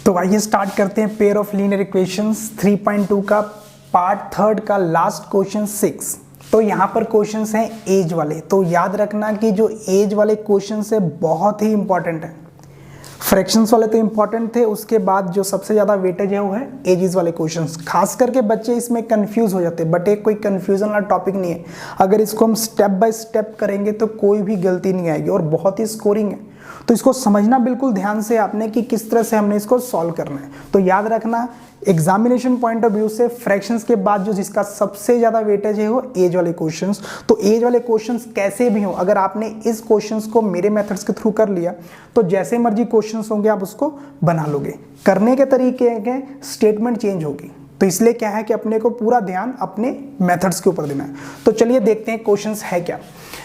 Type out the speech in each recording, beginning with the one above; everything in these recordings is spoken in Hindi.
तो आइए स्टार्ट करते हैं पेयर ऑफ लीनियर इक्वेशंस 3.2 का पार्ट थर्ड का लास्ट क्वेश्चन 6। तो यहाँ पर क्वेश्चंस हैं एज वाले। तो याद रखना कि जो एज वाले क्वेश्चंस है बहुत ही इंपॉर्टेंट है। फ्रैक्शंस वाले तो इंपॉर्टेंट थे, उसके बाद जो सबसे ज़्यादा वेटेज है वो है एजेस वाले क्वेश्चंस। खास करके बच्चे इसमें कंफ्यूज हो जाते हैं, बट एक कोई कंफ्यूजन वाला टॉपिक नहीं है। अगर इसको हम स्टेप बाय स्टेप करेंगे तो कोई भी गलती नहीं आएगी और बहुत ही स्कोरिंग है। तो इसको समझना बिल्कुल ध्यान से आपने कि किस तरह से हमने इसको सॉल्व करना है। तो याद रखना एग्जामिनेशन पॉइंट ऑफ व्यू से फ्रैक्शंस के बाद जो जिसका सबसे ज्यादा वेटेज है वो एज वाले क्वेश्चंस। तो एज वाले क्वेश्चंस कैसे भी हो, अगर आपने इस क्वेश्चंस को मेरे मेथड्स के थ्रू कर लिया तो जैसे मर्जी क्वेश्चंस होंगे आप उसको बना लोगे। करने के तरीके के स्टेटमेंट चेंज होगी, तो इसलिए क्या है कि अपने को पूरा ध्यान अपने मेथड्स के ऊपर देना है। तो चलिए देखते हैं क्वेश्चंस है क्या।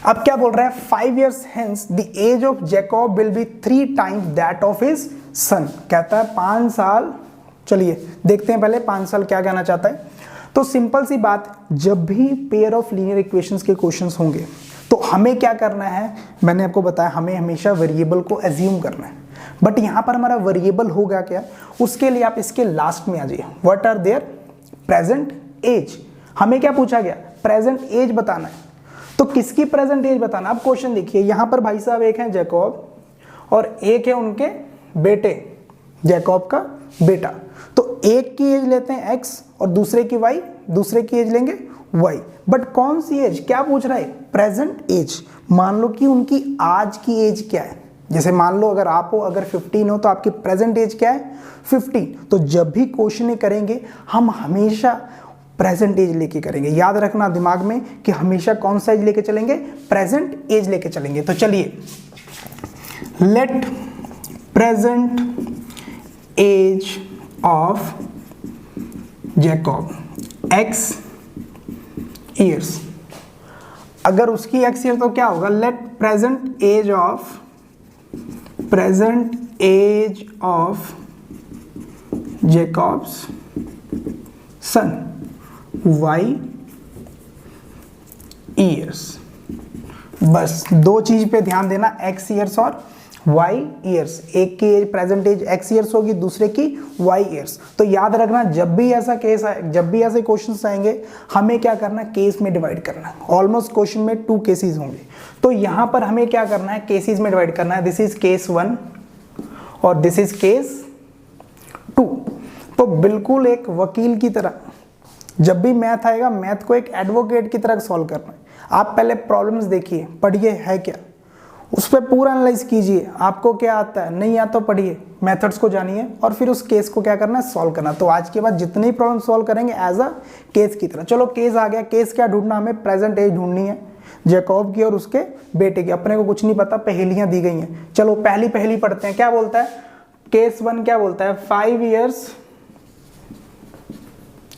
अब क्या बोल रहा है, 5 years hence the age of Jacob will be 3 times that of his son। कहता है 5 साल। चलिए देखते हैं पहले 5 साल क्या कहना चाहता है। तो सिंपल सी बात, जब भी पेयर ऑफ लीनियर इक्वेशंस के क्वेश्चंस होंगे तो हमें क्या करना है, मैंने आपको बताया हमें हमेशा वेरिएबल को एज्यूम करना है। बट यहाँ पर हमारा वेरिएबल होगा क्या, उसके लिए आप इसके लास्ट में आ जाइए। What are their present age. हमें क्या पूछा गया, प्रेजेंट एज बताना है। तो किसकी प्रेजेंट एज बताना। अब क्वेश्चन देखिए, यहाँ पर भाई साहब एक है जैकब और एक है उनके बेटे, जैकब का बेटा। तो एक की एज लेते हैं x और दूसरे की y, दूसरे की एज लेंगे y। बट कौन सी एज, क्या पूछ रहा है, प्रेजेंट एज। मान लो कि उनकी आज की एज क्या है। जैसे मान लो अगर आप हो, अगर 15 हो तो आपकी प्रेजेंट एज क्या है 50। तो जब भी क्वेश्चन करेंगे हम हमेशा प्रेजेंट एज लेके करेंगे। याद रखना दिमाग में कि हमेशा कौन सा एज लेके चलेंगे, प्रेजेंट एज लेके चलेंगे। तो चलिए, let present age of Jacob x years. अगर उसकी x ईयर तो क्या होगा, let present age of Jacob's son y years. बस दो चीज पे ध्यान देना, x ईयर्स और y ईयर्स। एक की age present age x years होगी, दूसरे की y ईयर्स। तो याद रखना जब भी ऐसा केस आए, जब भी ऐसे क्वेश्चंस आएंगे हमें क्या करना, केस में डिवाइड करना। ऑलमोस्ट क्वेश्चन में 2 केसेस होंगे, तो यहां पर हमें क्या करना है, केसेस में डिवाइड करना है। दिस इज केस 1 और दिस इज केस 2। तो बिल्कुल एक वकील की तरह जब भी मैथ आएगा, मैथ को एक एडवोकेट की तरह सॉल्व करना है। आप पहले प्रॉब्लम्स देखिए, पढ़िए है क्या, उस पर पूरा एनालाइज कीजिए। आपको क्या आता है, नहीं आता तो पढ़िए, मेथड्स को जानिए और फिर उस केस को क्या करना है, सॉल्व करना। तो आज के बाद जितनी प्रॉब्लम सॉल्व करेंगे एज अ केस की तरह। चलो केस आ गया, केस क्या ढूंढना, हमें प्रेजेंट एज ढूंढनी है जैकब की और उसके बेटे की। अपने को कुछ नहीं पता, पहेलियां दी गई हैं। चलो पहली पहेली पढ़ते हैं। क्या बोलता है केस 1, क्या बोलता है, 5 years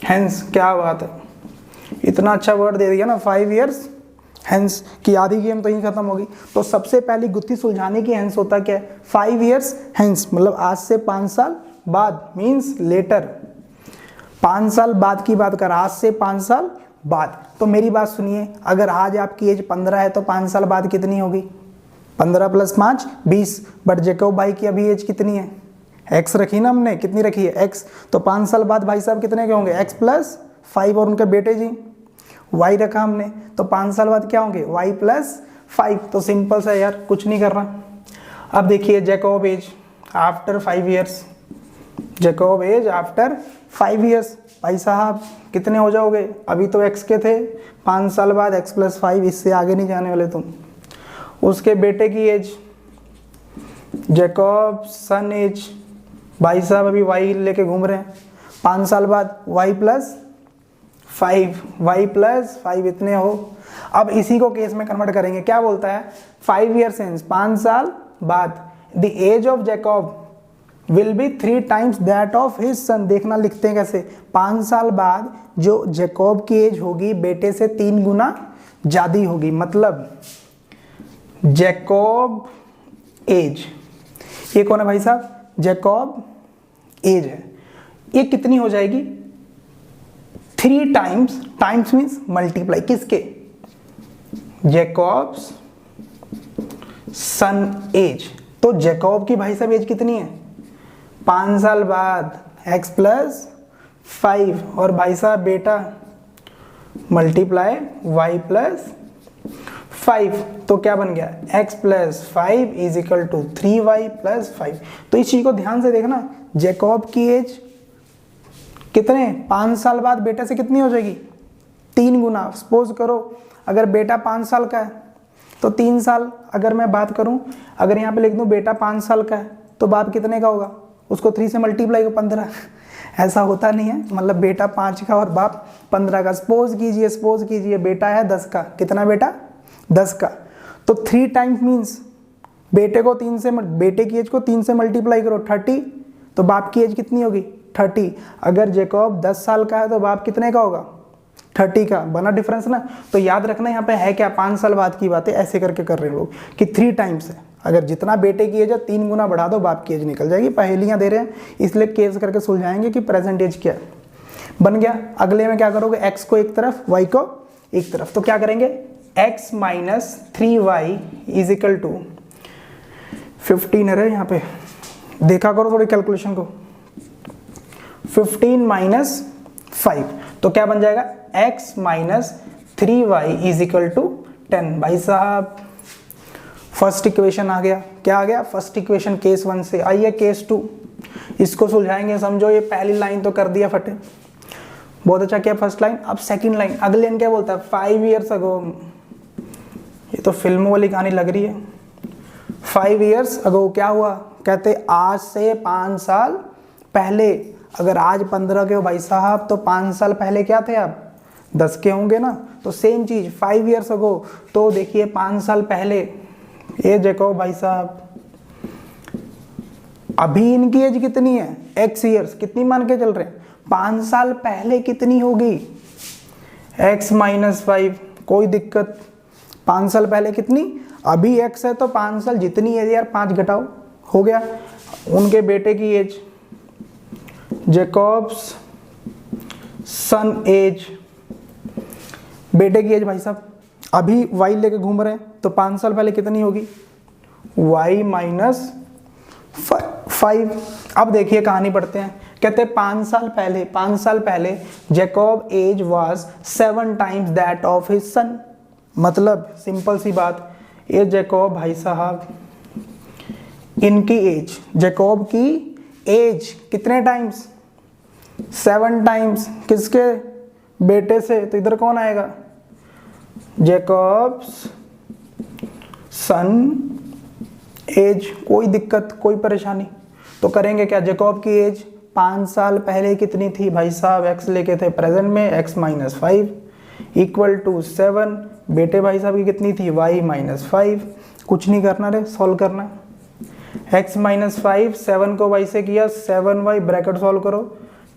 हेंस। क्या बात है, इतना अच्छा वर्ड दे दिया ना, 5 years हेंस की आधी गेम तो ही खत्म होगी। तो सबसे पहली गुत्थी सुलझाने की हेंस होता क्या है, 5 years हेंस मतलब आज से 5 साल बाद, मींस लेटर। 5 साल बाद की बात कर, आज से 5 साल बाद। तो मेरी बात सुनिए, अगर आज आपकी एज 15 है तो 5 साल बाद कितनी होगी, 15 + 5 20। बट जैकब भाई की अभी एज कितनी है, x रखी ना हमने, कितनी रखी है x। तो 5 साल बाद भाई साहब कितने के होंगे, x + 5 और उनके बेटे जी y रखा हमने। तो 5 साल बाद क्या होंगे, y + 5। तो सिंपल सा यार, कुछ नहीं करना। अब देखिए Jacob age after 5 years, Jacob age after 5 years। भाई साहब कितने हो जाओगे, अभी तो x के थे, 5 साल बाद x + 5, इससे आगे नहीं जाने वाले तुम। उसके बेटे की एज, जैकब सन एज, भाई साहब अभी y लेके घूम रहे हैं, 5 साल बाद y + 5 इतने हो। अब इसी को केस में कन्वर्ट करेंगे। क्या बोलता है, 5 years हेंस 5 साल बाद, the age of Jacob will be 3 times that of his son. देखना लिखते हैं कैसे, 5 साल बाद जो जैकब की एज होगी बेटे से 3 गुना ज्यादा होगी। मतलब जैकब एज, ये कौन है भाई साहब, जैकब एज है, ये कितनी हो जाएगी, 3 times, टाइम्स मीन्स मल्टीप्लाई, किसके, जैकब्स सन एज। तो जैकब की भाई साहब एज कितनी है, 5 साल बाद x प्लस 5 और भाई साहब बेटा मल्टीप्लाई y प्लस 5, तो क्या बन गया x plus 5 is equal to 3y plus 5। तो इस चीज को ध्यान से देखना, जैकब की एज कितने 5 साल बाद बेटा से कितनी हो जाएगी 3 गुना। सपोज करो अगर बेटा 5 साल का है तो 3 साल, अगर मैं बात करूं अगर यहाँ पे लिख दूं बेटा 5 साल का है तो बाप कितने का होगा, उसको 3 से मल्टीप्लाई को 15। ऐसा होता नहीं है, मतलब बेटा 5 का और बाप 15 का। सपोज कीजिए बेटा है 10 का, कितना बेटा 10 का, तो 3 टाइम्स मीन्स बेटे की एज को 3 से मल्टीप्लाई करो 30, तो बाप की एज कितनी होगी 30। अगर जैकब 10 साल का है तो बाप कितने का होगा 30 का, बना डिफरेंस ना। तो याद रखना यहाँ पे है क्या 5 साल बाद की बात है, ऐसे करके कर रहे हैं लोग कि 3 टाइम्स है। अगर जितना बेटे की एज है 3 गुना बढ़ा दो बाप की एज निकल जाएगी। पहेलियां दे रहे हैं इसलिए केस करके सुलझाएंगे कि प्रेजेंट एज क्या है। बन गया। अगले में क्या करोगे, x को एक तरफ y को एक तरफ, तो क्या करेंगे x minus 3y is equal to 15 है यहाँ पे, देखा करो थोड़ी कैलकुलेशन को, 15 माइनस 5, तो क्या बन जाएगा x minus 3y is equal to 10। भाई साहब फर्स्ट इक्वेशन आ गया, क्या आ गया फर्स्ट इक्वेशन केस 1 से। आइए केस 2, इसको सुलझाएंगे। समझो ये पहली लाइन तो कर दिया फटे, बहुत अच्छा किया फर्स्ट लाइन। अब सेकंड लाइन, अगले लाइन क्या बोलता है 5 ईयर्स अगो, ये तो फिल्मों वाली कहानी लग रही है। 5 ईयर्स अगो क्या हुआ, कहते आज से 5 साल पहले। अगर आज 15 के हो भाई साहब तो 5 साल पहले क्या थे आप 10 के होंगे ना। तो सेम चीज 5 ईयर्स अगो, तो देखिए 5 साल पहले ये जैकब भाई साहब, अभी इनकी एज कितनी है x ईयर्स, कितनी मान के चल रहे हैं 5 साल पहले कितनी होगी x माइनस 5, कोई दिक्कत। 5 साल पहले कितनी, अभी x है तो 5 साल जितनी एज यार 5 घटाओ, हो गया। उनके बेटे की एज, जैकब्स सन एज, बेटे की एज भाई साहब अभी y लेके घूम रहे हैं तो 5 साल पहले कितनी होगी y माइनस 5। अब देखिए कहानी पढ़ते हैं, कहते हैं 5 साल पहले Jacob age was 7 times that of his son. मतलब सिंपल सी बात, ये जैकब भाई साहब इनकी एज, जैकब की एज कितने टाइम्स 7 टाइम्स, किसके बेटे से, तो इधर कौन आएगा जैकब्स सन एज, कोई दिक्कत कोई परेशानी। तो करेंगे क्या, जैकब की एज 5 साल पहले कितनी थी भाई साहब, x लेके थे प्रेजेंट में, x माइनस 5 इक्वल टू 7, बेटे भाई साहब की कितनी थी y माइनस 5। कुछ नहीं करना रे, सॉल्व करना, x माइनस 5, 7 को y से किया 7y, ब्रैकेट सॉल्व करो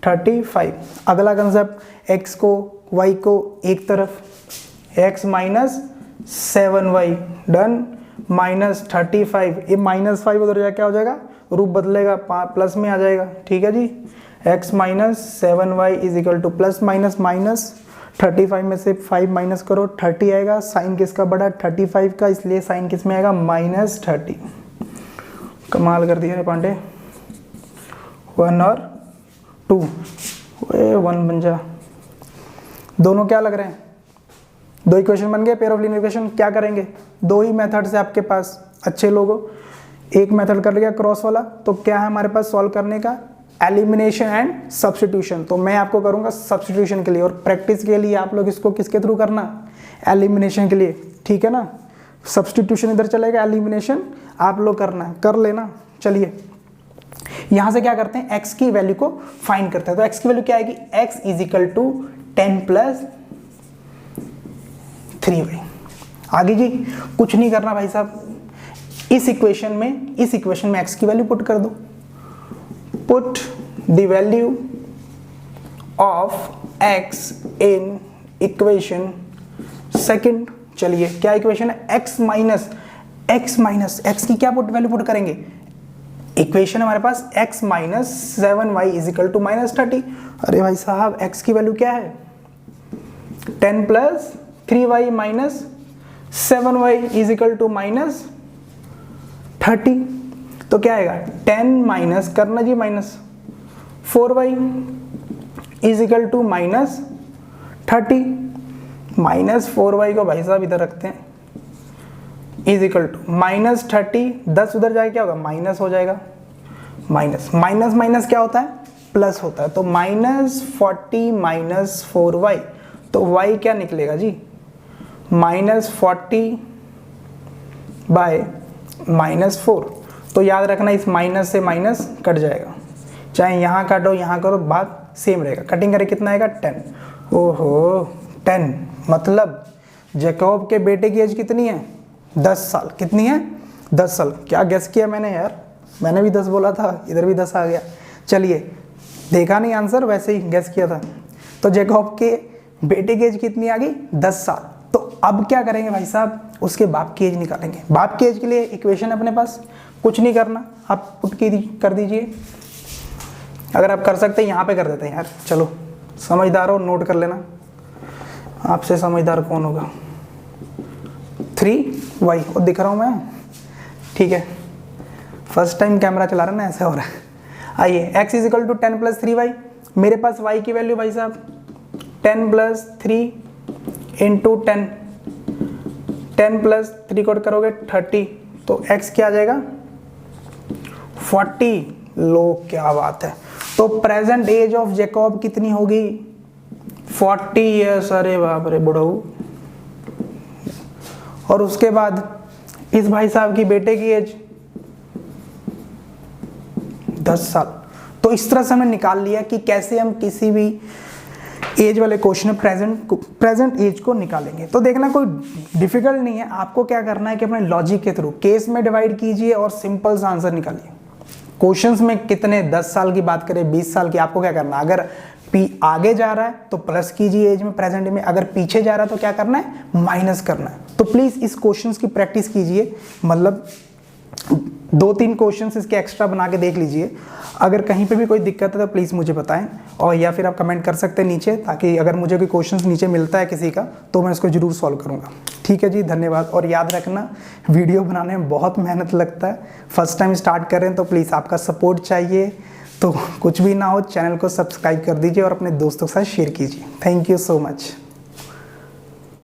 35। अगला कंसेप्ट, x को y को एक तरफ, x minus 7y done, minus 35, ये माइनस 5 उधर जाके क्या हो जाएगा, रूप बदलेगा प्लस में आ जाएगा, ठीक है जी। x minus 7y is equal two plus minus minus 35 में से 5 माइनस करो 30 आएगा। साइन किसका बड़ा 35 का, इसलिए साइन किस में आएगा माइनस 30। कमाल कर दिया है पांडे, 1 और 2, 1 बन जा। दोनों क्या लग रहे हैं, 2 इक्वेशन बन गए, पेयर ऑफ लीनियर इक्वेशन। क्या करेंगे, 2 ही मेथड से आपके पास, अच्छे लोगों एक मेथड कर लिया क्रॉस वाला, तो क्या है हमारे पास सॉल्व करने का, एलिमिनेशन एंड सब्स्टिट्यूशन। तो मैं आपको करूंगा सब्स्टिट्यूशन के लिए, और प्रैक्टिस के लिए आप लोग इसको किसके थ्रू करना, एलिमिनेशन के लिए, ठीक है ना। सब्स्टिट्यूशन इधर चलेगा, एलिमिनेशन आप लोग करना, कर लेना। चलिए यहां से क्या करते हैं, x की वैल्यू को फाइंड करते हैं। तो x की वैल्यू क्या आएगी, x is equal to 10 plus 3y। आगे जी कुछ नहीं करना भाई साहब, इस इक्वेशन में x की वैल्यू पुट कर दो। Put the value of x in equation second. चलिए क्या इक्वेशन है, x माइनस x की क्या वैल्यू पुट करेंगे, इक्वेशन हमारे पास x minus 7y is equal to minus 30। अरे भाई साहब x की वैल्यू क्या है 10 plus 3y minus 7y is equal to minus 30। तो क्या आएगा 10 माइनस करना जी minus 4y is equal to minus 30। Minus 4y को भाई साहब इधर रखते हैं, इज इक्वल टू माइनस 30, 10 उधर जाके क्या होगा माइनस हो जाएगा, माइनस माइनस माइनस क्या होता है प्लस होता है, तो माइनस 40 माइनस 4y, तो y क्या निकलेगा जी माइनस 40 बाय माइनस 4। तो याद रखना इस माइनस से माइनस कट जाएगा, चाहे यहाँ काटो यहाँ करो बात सेम रहेगा। कटिंग करे कितना आएगा 10। ओहो 10 मतलब जैकब के बेटे की एज कितनी है 10 साल। कितनी है 10 साल। क्या गेस किया मैंने यार, मैंने भी 10 बोला था, इधर भी 10 आ गया। चलिए देखा नहीं आंसर, वैसे ही गेस किया था। तो जैकब के बेटे की एज कितनी आ गई 10 साल। तो अब क्या करेंगे भाई साहब, उसके बाप की एज निकालेंगे। बाप की एज के लिए इक्वेशन अपने पास, कुछ नहीं करना, आप पुट कर दीजिए। अगर आप कर सकते हैं यहाँ पे कर देते हैं यार, चलो समझदार हो नोट कर लेना, आपसे समझदार कौन होगा। 3y और दिख रहा हूँ मैं, ठीक है फर्स्ट टाइम कैमरा चला रहा ना ऐसा हो रहा है। आइए x is equal to 10 plus 3y, मेरे पास y की वैल्यू भाई साहब 10 प्लस 3 इंटू 10, 10 प्लस 3 कोड करोगे 30, तो x क्या आ जाएगा 40। लो क्या बात है। तो प्रेजेंट एज ऑफ जैकब कितनी होगी 40 ईयर्स। अरे बाप रे बुढ़ऊ। और उसके बाद इस भाई साहब की बेटे की एज 10 साल। तो इस तरह से हमने निकाल लिया कि कैसे हम किसी भी एज वाले क्वेश्चन में प्रेजेंट एज को निकालेंगे। तो देखना कोई डिफिकल्ट नहीं है, आपको क्या करना है कि अपने लॉजिक के थ्रू केस में डिवाइड कीजिए और सिंपल सा आंसर निकालिए। क्वेश्चंस में कितने 10 साल की बात करें 20 साल की, आपको क्या करना है, अगर आगे जा रहा है तो प्लस कीजिए एज में प्रेजेंट में, अगर पीछे जा रहा है तो क्या करना है माइनस करना है। तो प्लीज इस क्वेश्चंस की प्रैक्टिस कीजिए, मतलब 2-3 क्वेश्चंस इसके एक्स्ट्रा बना के देख लीजिए। अगर कहीं पे भी कोई दिक्कत है तो प्लीज़ मुझे बताएं, और या फिर आप कमेंट कर सकते हैं नीचे, ताकि अगर मुझे कोई क्वेश्चंस नीचे मिलता है किसी का तो मैं उसको जरूर सॉल्व करूंगा। ठीक है जी, धन्यवाद। और याद रखना वीडियो बनाने में बहुत मेहनत लगता है, फर्स्ट टाइम स्टार्ट कर रहे हैं तो प्लीज़ आपका सपोर्ट चाहिए। तो कुछ भी ना हो चैनल को सब्सक्राइब कर दीजिए और अपने दोस्तों के साथ शेयर कीजिए। Thank you so much.